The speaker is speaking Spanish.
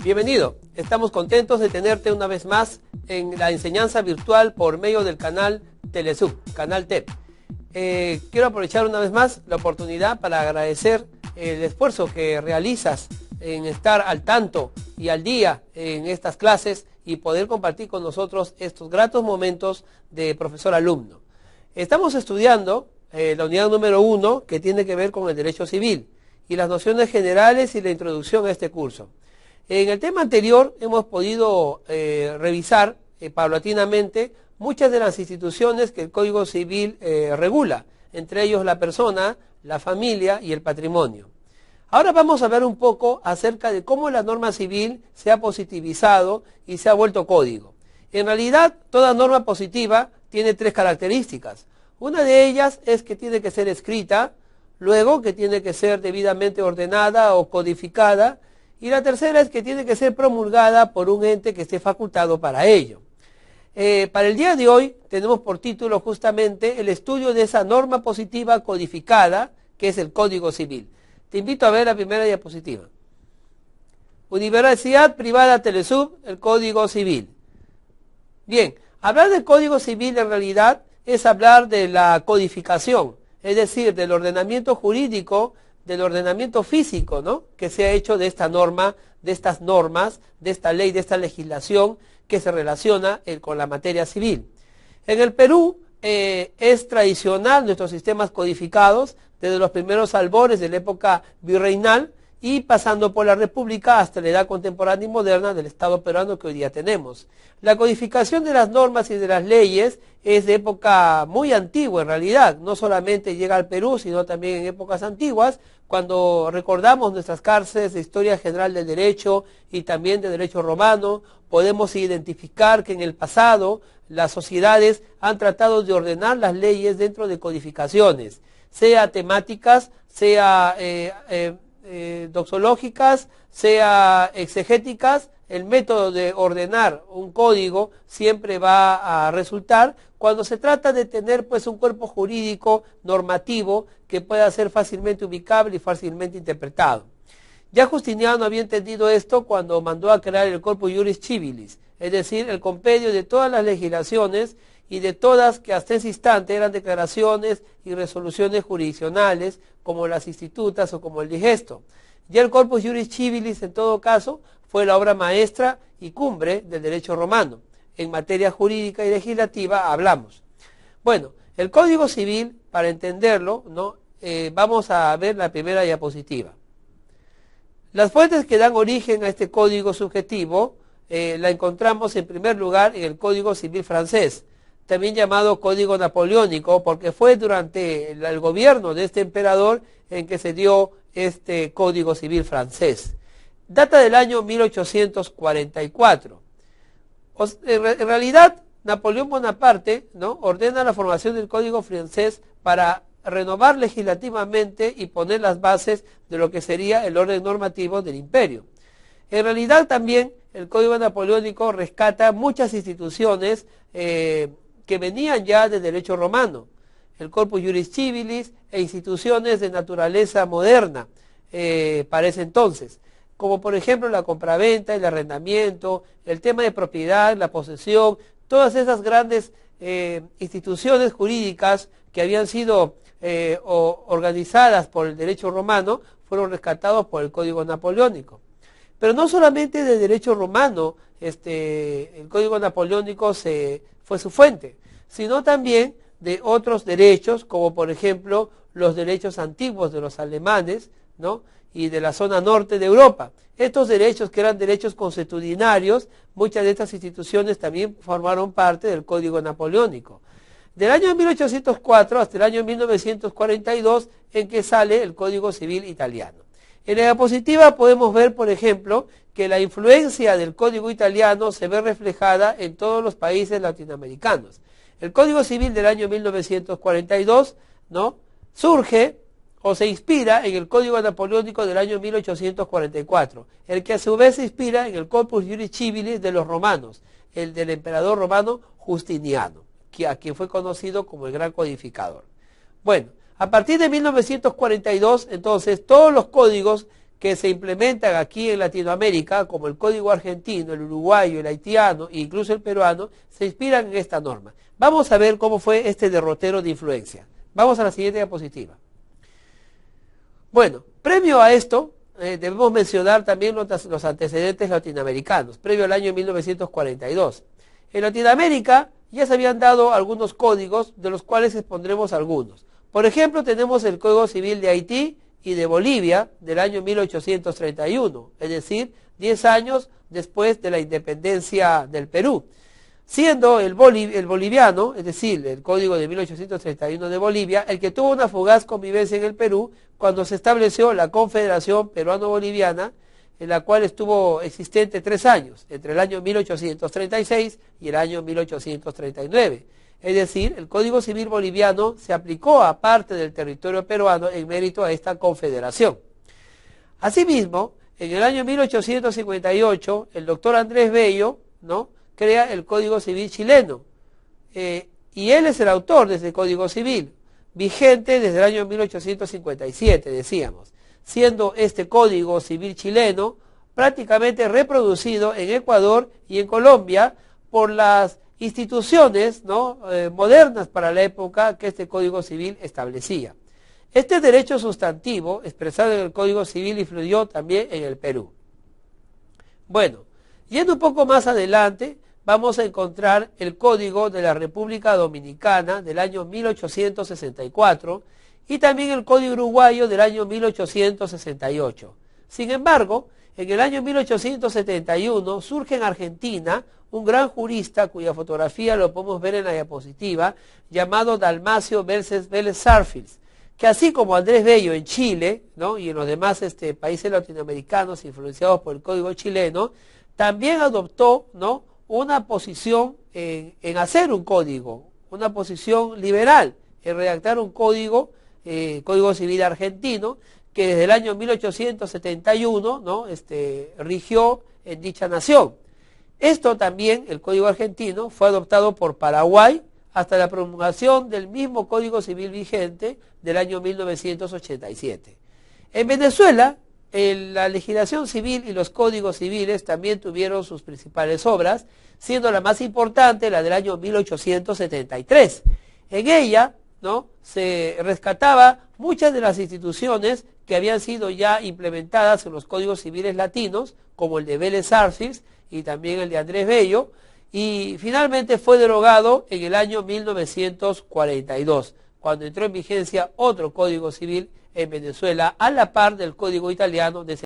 Bienvenido, estamos contentos de tenerte una vez más en la enseñanza virtual por medio del canal Telesub, canal TEP. Quiero aprovechar una vez más la oportunidad para agradecer el esfuerzo que realizas en estar al tanto y al día en estas clases y poder compartir con nosotros estos gratos momentos de profesor-alumno. Estamos estudiando la unidad número 1 que tiene que ver con el derecho civil y las nociones generales y la introducción a este curso. En el tema anterior hemos podido revisar paulatinamente muchas de las instituciones que el Código Civil regula, entre ellos la persona, la familia y el patrimonio. Ahora vamos a ver un poco acerca de cómo la norma civil se ha positivizado y se ha vuelto código. En realidad, toda norma positiva tiene tres características. Una de ellas es que tiene que ser escrita, luego que tiene que ser debidamente ordenada o codificada, y la tercera es que tiene que ser promulgada por un ente que esté facultado para ello. Para el día de hoy tenemos por título justamente el estudio de esa norma positiva codificada, que es el Código Civil. Te invito a ver la primera diapositiva. Universidad Privada Telesub, el Código Civil. Bien, hablar del Código Civil en realidad es hablar de la codificación, es decir, del ordenamiento jurídico, del ordenamiento físico, ¿no?, que se ha hecho de esta norma, de estas normas, de esta ley, de esta legislación que se relaciona con la materia civil. En el Perú es tradicional nuestros sistemas codificados desde los primeros albores de la época virreinal y pasando por la República hasta la edad contemporánea y moderna del Estado peruano que hoy día tenemos. La codificación de las normas y de las leyes es de época muy antigua en realidad, no solamente llega al Perú, sino también en épocas antiguas, cuando recordamos nuestras cárceles de Historia General del Derecho y también de Derecho Romano, podemos identificar que en el pasado las sociedades han tratado de ordenar las leyes dentro de codificaciones, sea temáticas, sea doxológicas, sea exegéticas. El método de ordenar un código siempre va a resultar cuando se trata de tener pues un cuerpo jurídico normativo que pueda ser fácilmente ubicable y fácilmente interpretado. Ya Justiniano había entendido esto cuando mandó a crear el Corpus Juris Civilis, es decir, el compendio de todas las legislaciones y de todas que hasta ese instante eran declaraciones y resoluciones jurisdiccionales, como las institutas o como el digesto. Ya el Corpus Juris Civilis, en todo caso, fue la obra maestra y cumbre del derecho romano. En materia jurídica y legislativa hablamos. Bueno, el Código Civil, para entenderlo, ¿no?, vamos a ver la primera diapositiva. Las fuentes que dan origen a este código subjetivo la encontramos en primer lugar en el Código Civil francés, también llamado Código Napoleónico, porque fue durante el gobierno de este emperador en que se dio este Código Civil francés. Data del año 1844. En realidad, Napoleón Bonaparte, ¿no?, ordena la formación del Código francés para renovar legislativamente y poner las bases de lo que sería el orden normativo del imperio. En realidad también el Código Napoleónico rescata muchas instituciones que venían ya del derecho romano, el Corpus Juris Civilis e instituciones de naturaleza moderna para ese entonces, como por ejemplo la compraventa, el arrendamiento, el tema de propiedad, la posesión, todas esas grandes instituciones jurídicas que habían sido organizadas por el derecho romano fueron rescatados por el Código Napoleónico. Pero no solamente del derecho romano el Código Napoleónico fue su fuente, sino también de otros derechos, como por ejemplo los derechos antiguos de los alemanes, ¿no?, y de la zona norte de Europa. Estos derechos, que eran derechos consuetudinarios, muchas de estas instituciones también formaron parte del Código Napoleónico. Del año 1804 hasta el año 1942, en que sale el Código Civil italiano. En la diapositiva podemos ver, por ejemplo, que la influencia del Código italiano se ve reflejada en todos los países latinoamericanos. El Código Civil del año 1942, ¿no?, surge o se inspira en el Código Napoleónico del año 1844, el que a su vez se inspira en el Corpus Juris Civilis de los romanos, el del emperador romano Justiniano, a quien fue conocido como el gran codificador. Bueno, a partir de 1942, entonces, todos los códigos que se implementan aquí en Latinoamérica, como el código argentino, el uruguayo, el haitiano e incluso el peruano, se inspiran en esta norma. Vamos a ver cómo fue este derrotero de influencia. Vamos a la siguiente diapositiva. Bueno, previo a esto, debemos mencionar también los antecedentes latinoamericanos, previo al año 1942. En Latinoamérica ya se habían dado algunos códigos, de los cuales expondremos algunos. Por ejemplo, tenemos el Código Civil de Haití y de Bolivia del año 1831, es decir, 10 años después de la independencia del Perú. Siendo el boliviano, es decir, el Código de 1831 de Bolivia, el que tuvo una fugaz convivencia en el Perú cuando se estableció la Confederación Peruano-Boliviana, en la cual estuvo existente 3 años, entre el año 1836 y el año 1839. Es decir, el Código Civil boliviano se aplicó a parte del territorio peruano en mérito a esta confederación. Asimismo, en el año 1858, el doctor Andrés Bello, ¿no?, crea el Código Civil chileno. Y él es el autor de ese Código Civil, vigente desde el año 1857, decíamos, siendo este Código Civil chileno prácticamente reproducido en Ecuador y en Colombia por las instituciones, ¿no?, modernas para la época que este Código Civil establecía. Este derecho sustantivo expresado en el Código Civil influyó también en el Perú. Bueno, yendo un poco más adelante, vamos a encontrar el Código de la República Dominicana del año 1864 y también el Código Uruguayo del año 1868. Sin embargo, en el año 1871 surge en Argentina un gran jurista cuya fotografía lo podemos ver en la diapositiva, llamado Dalmacio Vélez Sarsfield, que así como Andrés Bello en Chile, ¿no?, y en los demás países latinoamericanos influenciados por el Código chileno, también adoptó, ¿no?, una posición en hacer un código, una posición liberal, en redactar un código, Código Civil argentino, que desde el año 1871, ¿no?, rigió en dicha nación. Esto también, el Código argentino, fue adoptado por Paraguay hasta la promulgación del mismo Código Civil vigente del año 1987. En Venezuela, la legislación civil y los códigos civiles también tuvieron sus principales obras, siendo la más importante la del año 1873. En ella, ¿no?, se rescataba muchas de las instituciones que habían sido ya implementadas en los códigos civiles latinos, como el de Vélez Sarsfield y también el de Andrés Bello, y finalmente fue derogado en el año 1942, cuando entró en vigencia otro código civil en Venezuela, a la par del código italiano de